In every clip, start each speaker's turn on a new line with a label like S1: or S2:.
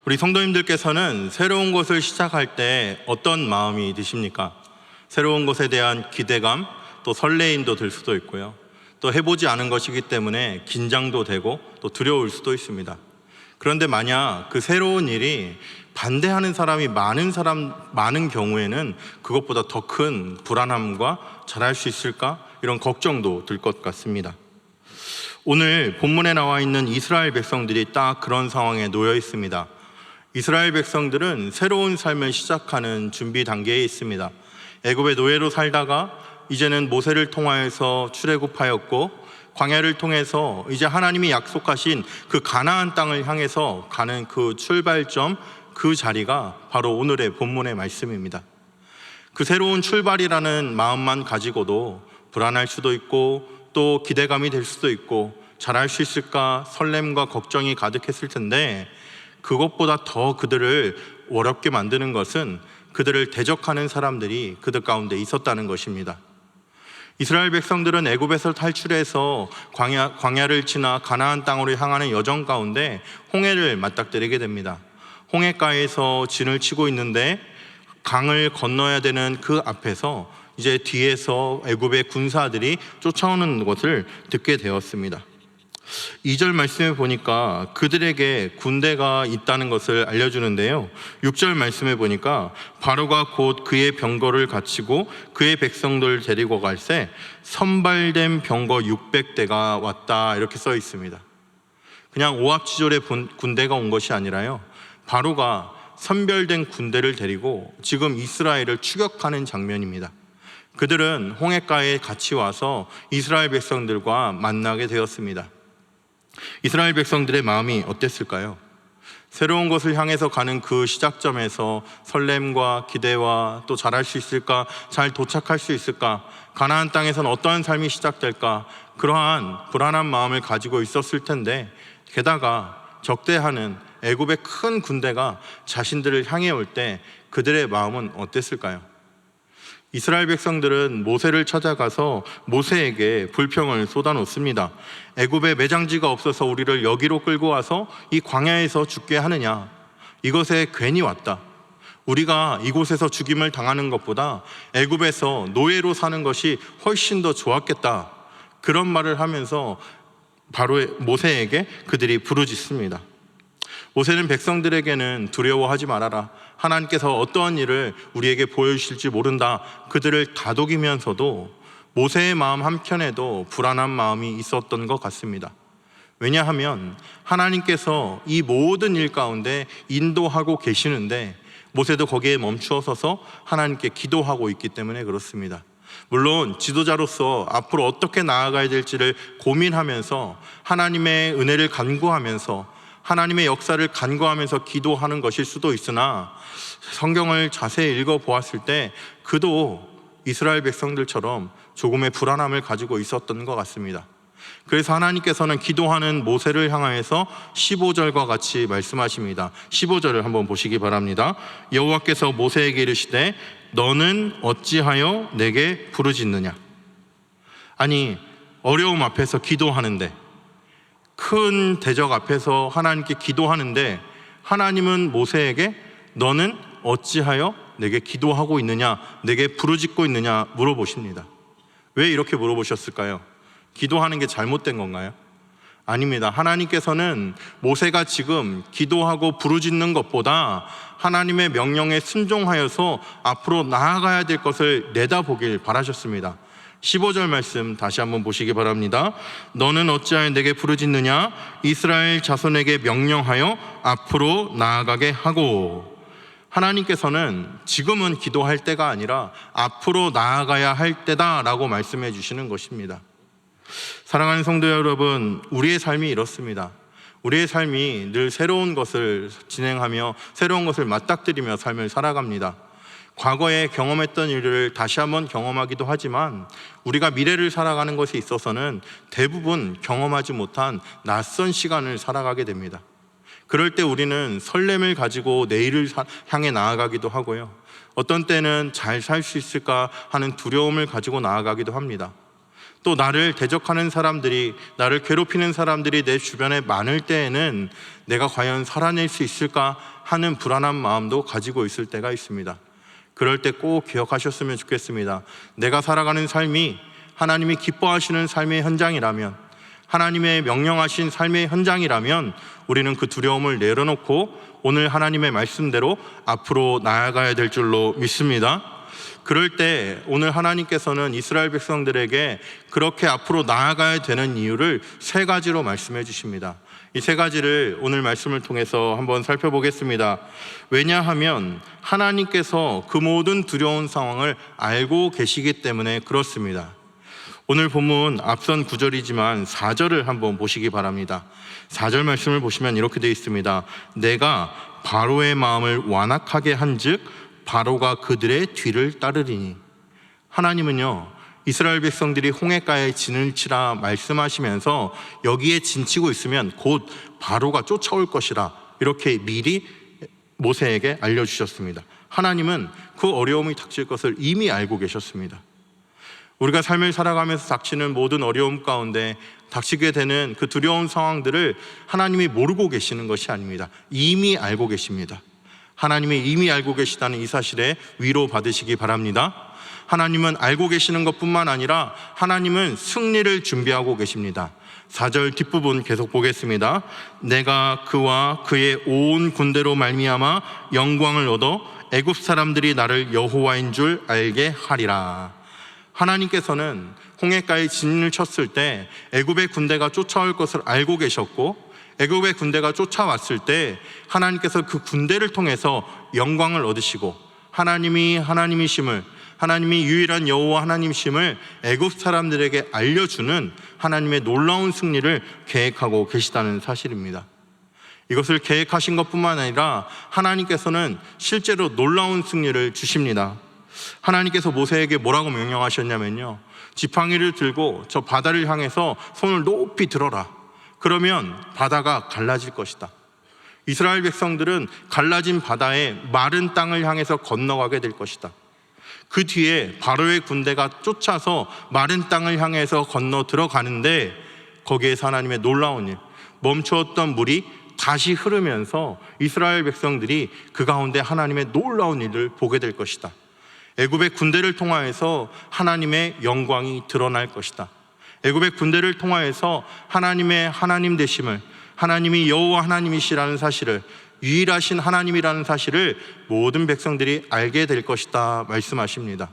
S1: 우리 성도님들께서는 새로운 것을 시작할 때 어떤 마음이 드십니까? 새로운 것에 대한 기대감, 또 설레임도 들 수도 있고요. 또 해보지 않은 것이기 때문에 긴장도 되고 또 두려울 수도 있습니다. 그런데 만약 그 새로운 일이 반대하는 사람이 많은 경우에는 그것보다 더 큰 불안함과 잘할 수 있을까? 이런 걱정도 들 것 같습니다. 오늘 본문에 나와 있는 이스라엘 백성들이 딱 그런 상황에 놓여 있습니다. 이스라엘 백성들은 새로운 삶을 시작하는 준비 단계에 있습니다. 애굽의 노예로 살다가 이제는 모세를 통하여서 출애굽하였고, 광야를 통해서 이제 하나님이 약속하신 그 가나안 땅을 향해서 가는 그 출발점, 그 자리가 바로 오늘의 본문의 말씀입니다. 그 새로운 출발이라는 마음만 가지고도 불안할 수도 있고, 또 기대감이 될 수도 있고, 잘할 수 있을까 설렘과 걱정이 가득했을 텐데, 그것보다 더 그들을 어렵게 만드는 것은 그들을 대적하는 사람들이 그들 가운데 있었다는 것입니다. 이스라엘 백성들은 애굽에서 탈출해서 광야를 지나 가나안 땅으로 향하는 여정 가운데 홍해를 맞닥뜨리게 됩니다. 홍해가에서 진을 치고 있는데 강을 건너야 되는 그 앞에서 이제 뒤에서 애굽의 군사들이 쫓아오는 것을 듣게 되었습니다. 2절 말씀에 보니까 그들에게 군대가 있다는 것을 알려주는데요, 6절 말씀에 보니까 바로가 곧 그의 병거를 갖추고 그의 백성들을 데리고 갈새 선발된 병거 600대가 왔다, 이렇게 써 있습니다. 그냥 오합지졸의 군대가 온 것이 아니라요, 바로가 선별된 군대를 데리고 지금 이스라엘을 추격하는 장면입니다. 그들은 홍해가에 같이 와서 이스라엘 백성들과 만나게 되었습니다. 이스라엘 백성들의 마음이 어땠을까요? 새로운 것을 향해서 가는 그 시작점에서 설렘과 기대와 또 잘할 수 있을까, 잘 도착할 수 있을까, 가나안 땅에서는 어떠한 삶이 시작될까, 그러한 불안한 마음을 가지고 있었을 텐데, 게다가 적대하는 애굽의 큰 군대가 자신들을 향해 올 때 그들의 마음은 어땠을까요? 이스라엘 백성들은 모세를 찾아가서 모세에게 불평을 쏟아놓습니다. 애굽에 매장지가 없어서 우리를 여기로 끌고 와서 이 광야에서 죽게 하느냐, 이것에 괜히 왔다. 우리가 이곳에서 죽임을 당하는 것보다 애굽에서 노예로 사는 것이 훨씬 더 좋았겠다, 그런 말을 하면서 바로 모세에게 그들이 부르짖습니다. 모세는 백성들에게는 두려워하지 말아라, 하나님께서 어떠한 일을 우리에게 보여주실지 모른다, 그들을 다독이면서도 모세의 마음 한켠에도 불안한 마음이 있었던 것 같습니다. 왜냐하면 하나님께서 이 모든 일 가운데 인도하고 계시는데 모세도 거기에 멈추어 서서 하나님께 기도하고 있기 때문에 그렇습니다. 물론 지도자로서 앞으로 어떻게 나아가야 될지를 고민하면서 하나님의 은혜를 간구하면서 하나님의 역사를 간구하면서 기도하는 것일 수도 있으나, 성경을 자세히 읽어보았을 때 그도 이스라엘 백성들처럼 조금의 불안함을 가지고 있었던 것 같습니다. 그래서 하나님께서는 기도하는 모세를 향하여서 15절과 같이 말씀하십니다. 15절을 한번 보시기 바랍니다. 여호와께서 모세에게 이르시되 너는 어찌하여 내게 부르짖느냐. 아니, 어려움 앞에서 기도하는데, 큰 대적 앞에서 하나님께 기도하는데 하나님은 모세에게 너는 어찌하여 내게 기도하고 있느냐, 내게 부르짖고 있느냐 물어보십니다. 왜 이렇게 물어보셨을까요? 기도하는 게 잘못된 건가요? 아닙니다. 하나님께서는 모세가 지금 기도하고 부르짖는 것보다 하나님의 명령에 순종하여서 앞으로 나아가야 될 것을 내다보길 바라셨습니다. 15절 말씀 다시 한번 보시기 바랍니다. 너는 어찌하여 내게 부르짖느냐, 이스라엘 자손에게 명령하여 앞으로 나아가게 하고. 하나님께서는 지금은 기도할 때가 아니라 앞으로 나아가야 할 때다라고 말씀해 주시는 것입니다. 사랑하는 성도 여러분, 우리의 삶이 이렇습니다. 우리의 삶이 늘 새로운 것을 진행하며 새로운 것을 맞닥뜨리며 삶을 살아갑니다. 과거에 경험했던 일을 다시 한번 경험하기도 하지만 우리가 미래를 살아가는 것에 있어서는 대부분 경험하지 못한 낯선 시간을 살아가게 됩니다. 그럴 때 우리는 설렘을 가지고 내일을 향해 나아가기도 하고요, 어떤 때는 잘 살 수 있을까 하는 두려움을 가지고 나아가기도 합니다. 또 나를 대적하는 사람들이, 나를 괴롭히는 사람들이 내 주변에 많을 때에는 내가 과연 살아낼 수 있을까 하는 불안한 마음도 가지고 있을 때가 있습니다. 그럴 때 꼭 기억하셨으면 좋겠습니다. 내가 살아가는 삶이 하나님이 기뻐하시는 삶의 현장이라면, 하나님의 명령하신 삶의 현장이라면 우리는 그 두려움을 내려놓고 오늘 하나님의 말씀대로 앞으로 나아가야 될 줄로 믿습니다. 그럴 때 오늘 하나님께서는 이스라엘 백성들에게 그렇게 앞으로 나아가야 되는 이유를 3가지로 말씀해 주십니다. 이 3가지를 오늘 말씀을 통해서 한번 살펴보겠습니다. 왜냐하면 하나님께서 그 모든 두려운 상황을 알고 계시기 때문에 그렇습니다. 오늘 본문 앞선 9절이지만 4절을 한번 보시기 바랍니다. 4절 말씀을 보시면 이렇게 되어 있습니다. 내가 바로의 마음을 완악하게 한즉 바로가 그들의 뒤를 따르리니. 하나님은요, 이스라엘 백성들이 홍해가에 진을 치라 말씀하시면서 여기에 진치고 있으면 곧 바로가 쫓아올 것이라 이렇게 미리 모세에게 알려주셨습니다. 하나님은 그 어려움이 닥칠 것을 이미 알고 계셨습니다. 우리가 삶을 살아가면서 닥치는 모든 어려움 가운데 닥치게 되는 그 두려운 상황들을 하나님이 모르고 계시는 것이 아닙니다. 이미 알고 계십니다. 하나님이 이미 알고 계시다는 이 사실에 위로 받으시기 바랍니다. 하나님은 알고 계시는 것뿐만 아니라 하나님은 승리를 준비하고 계십니다. 4절 뒷부분 계속 보겠습니다. 내가 그와 그의 온 군대로 말미암아 영광을 얻어 애굽 사람들이 나를 여호와인 줄 알게 하리라. 하나님께서는 홍해가에 진을 쳤을 때 애굽의 군대가 쫓아올 것을 알고 계셨고, 애굽의 군대가 쫓아왔을 때 하나님께서 그 군대를 통해서 영광을 얻으시고 하나님이 하나님이심을, 하나님이 유일한 여호와 하나님이심을 애굽 사람들에게 알려주는 하나님의 놀라운 승리를 계획하고 계시다는 사실입니다. 이것을 계획하신 것뿐만 아니라 하나님께서는 실제로 놀라운 승리를 주십니다. 하나님께서 모세에게 뭐라고 명령하셨냐면요, 지팡이를 들고 저 바다를 향해서 손을 높이 들어라. 그러면 바다가 갈라질 것이다. 이스라엘 백성들은 갈라진 바다에 마른 땅을 향해서 건너가게 될 것이다. 그 뒤에 바로의 군대가 쫓아서 마른 땅을 향해서 건너 들어가는데 거기에서 하나님의 놀라운 일, 멈추었던 물이 다시 흐르면서 이스라엘 백성들이 그 가운데 하나님의 놀라운 일을 보게 될 것이다. 애굽의 군대를 통하여서 하나님의 영광이 드러날 것이다. 애굽의 군대를 통하여서 하나님의 하나님 되심을, 하나님이 여호와 하나님이시라는 사실을, 유일하신 하나님이라는 사실을 모든 백성들이 알게 될 것이다 말씀하십니다.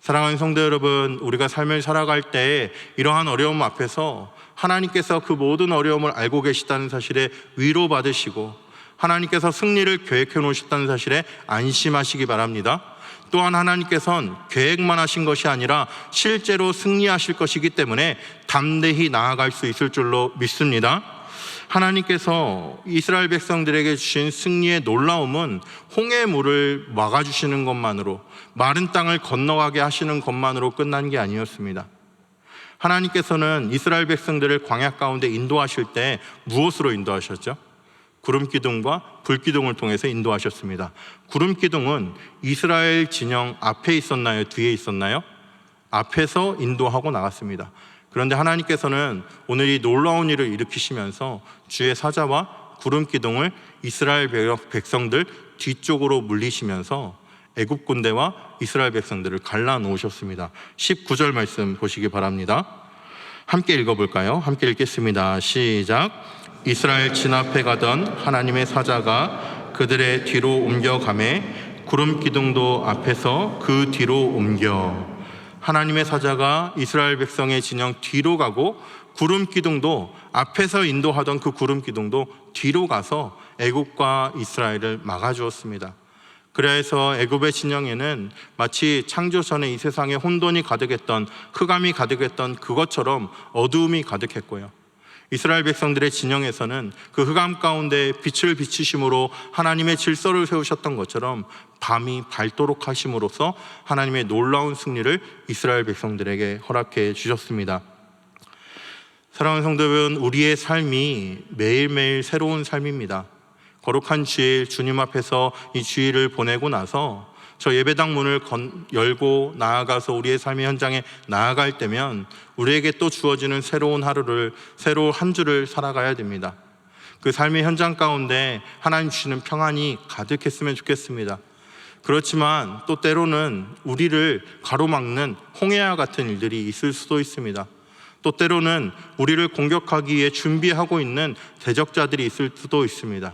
S1: 사랑하는 성도 여러분, 우리가 삶을 살아갈 때 이러한 어려움 앞에서 하나님께서 그 모든 어려움을 알고 계시다는 사실에 위로받으시고 하나님께서 승리를 계획해 놓으셨다는 사실에 안심하시기 바랍니다. 또한 하나님께서는 계획만 하신 것이 아니라 실제로 승리하실 것이기 때문에 담대히 나아갈 수 있을 줄로 믿습니다. 하나님께서 이스라엘 백성들에게 주신 승리의 놀라움은 홍해물을 막아주시는 것만으로, 마른 땅을 건너가게 하시는 것만으로 끝난 게 아니었습니다. 하나님께서는 이스라엘 백성들을 광야 가운데 인도하실 때 무엇으로 인도하셨죠? 구름기둥과 불기둥을 통해서 인도하셨습니다. 구름기둥은 이스라엘 진영 앞에 있었나요? 뒤에 있었나요? 앞에서 인도하고 나갔습니다. 그런데 하나님께서는 오늘 이 놀라운 일을 일으키시면서 주의 사자와 구름기둥을 이스라엘 백성들 뒤쪽으로 물리시면서 애굽 군대와 이스라엘 백성들을 갈라놓으셨습니다. 19절 말씀 보시기 바랍니다. 함께 읽어볼까요? 함께 읽겠습니다. 시작. 이스라엘 진 앞에 가던 하나님의 사자가 그들의 뒤로 옮겨가매 구름기둥도 앞에서 그 뒤로 옮겨. 하나님의 사자가 이스라엘 백성의 진영 뒤로 가고 구름기둥도 앞에서 인도하던 그 구름기둥도 뒤로 가서 애굽과 이스라엘을 막아주었습니다. 그래서 애굽의 진영에는 마치 창조 전에 이 세상에 혼돈이 가득했던, 흑암이 가득했던 그것처럼 어두움이 가득했고요, 이스라엘 백성들의 진영에서는 그 흑암 가운데 빛을 비추심으로 하나님의 질서를 세우셨던 것처럼 밤이 밝도록 하심으로써 하나님의 놀라운 승리를 이스라엘 백성들에게 허락해 주셨습니다. 사랑하는 성도 여러분, 우리의 삶이 매일매일 새로운 삶입니다. 거룩한 주일, 주님 앞에서 이 주일을 보내고 나서 저 예배당 문을 열고 나아가서 우리의 삶의 현장에 나아갈 때면 우리에게 또 주어지는 새로운 하루를, 새로운 한 주를 살아가야 됩니다. 그 삶의 현장 가운데 하나님 주시는 평안이 가득했으면 좋겠습니다. 그렇지만 또 때로는 우리를 가로막는 홍해와 같은 일들이 있을 수도 있습니다. 또 때로는 우리를 공격하기 위해 준비하고 있는 대적자들이 있을 수도 있습니다.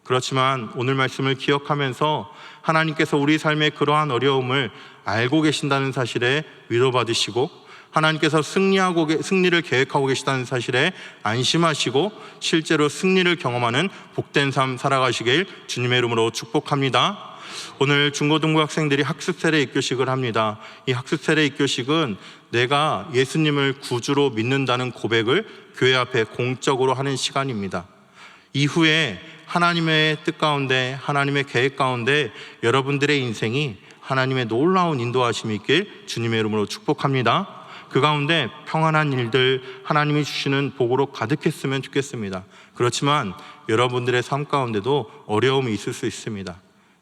S1: 그렇지만 오늘 말씀을 기억하면서 하나님께서 우리 삶의 그러한 어려움을 알고 계신다는 사실에 위로받으시고, 하나님께서 승리를 계획하고 계시다는 사실에 안심하시고 실제로 승리를 경험하는 복된 삶 살아가시길 주님의 이름으로 축복합니다. 오늘 중고등부 학생들이 학습 세례 입교식을 합니다. 이 학습 세례 입교식은 내가 예수님을 구주로 믿는다는 고백을 교회 앞에 공적으로 하는 시간입니다. 이후에 하나님의 뜻 가운데, 하나님의 계획 가운데 여러분들의 인생이 하나님의 놀라운 인도하심이 있길 주님의 이름으로 축복합니다. 그 가운데 평안한 일들, 하나님이 주시는 복으로 가득했으면 좋겠습니다. 그렇지만 여러분들의 삶 가운데도 어려움이 있을 수 있습니다.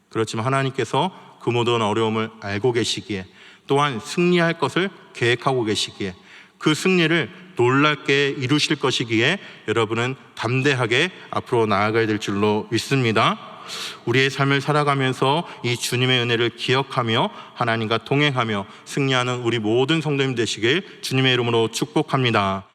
S1: 그렇지만 하나님께서 그 모든 어려움을 알고 계시기에, 또한 승리할 것을 계획하고 계시기에, 그 승리를 놀랍게 이루실 것이기에 여러분은 담대하게 앞으로 나아가야 될 줄로 믿습니다. 우리의 삶을 살아가면서 이 주님의 은혜를 기억하며 하나님과 동행하며 승리하는 우리 모든 성도님 되시길 주님의 이름으로 축복합니다.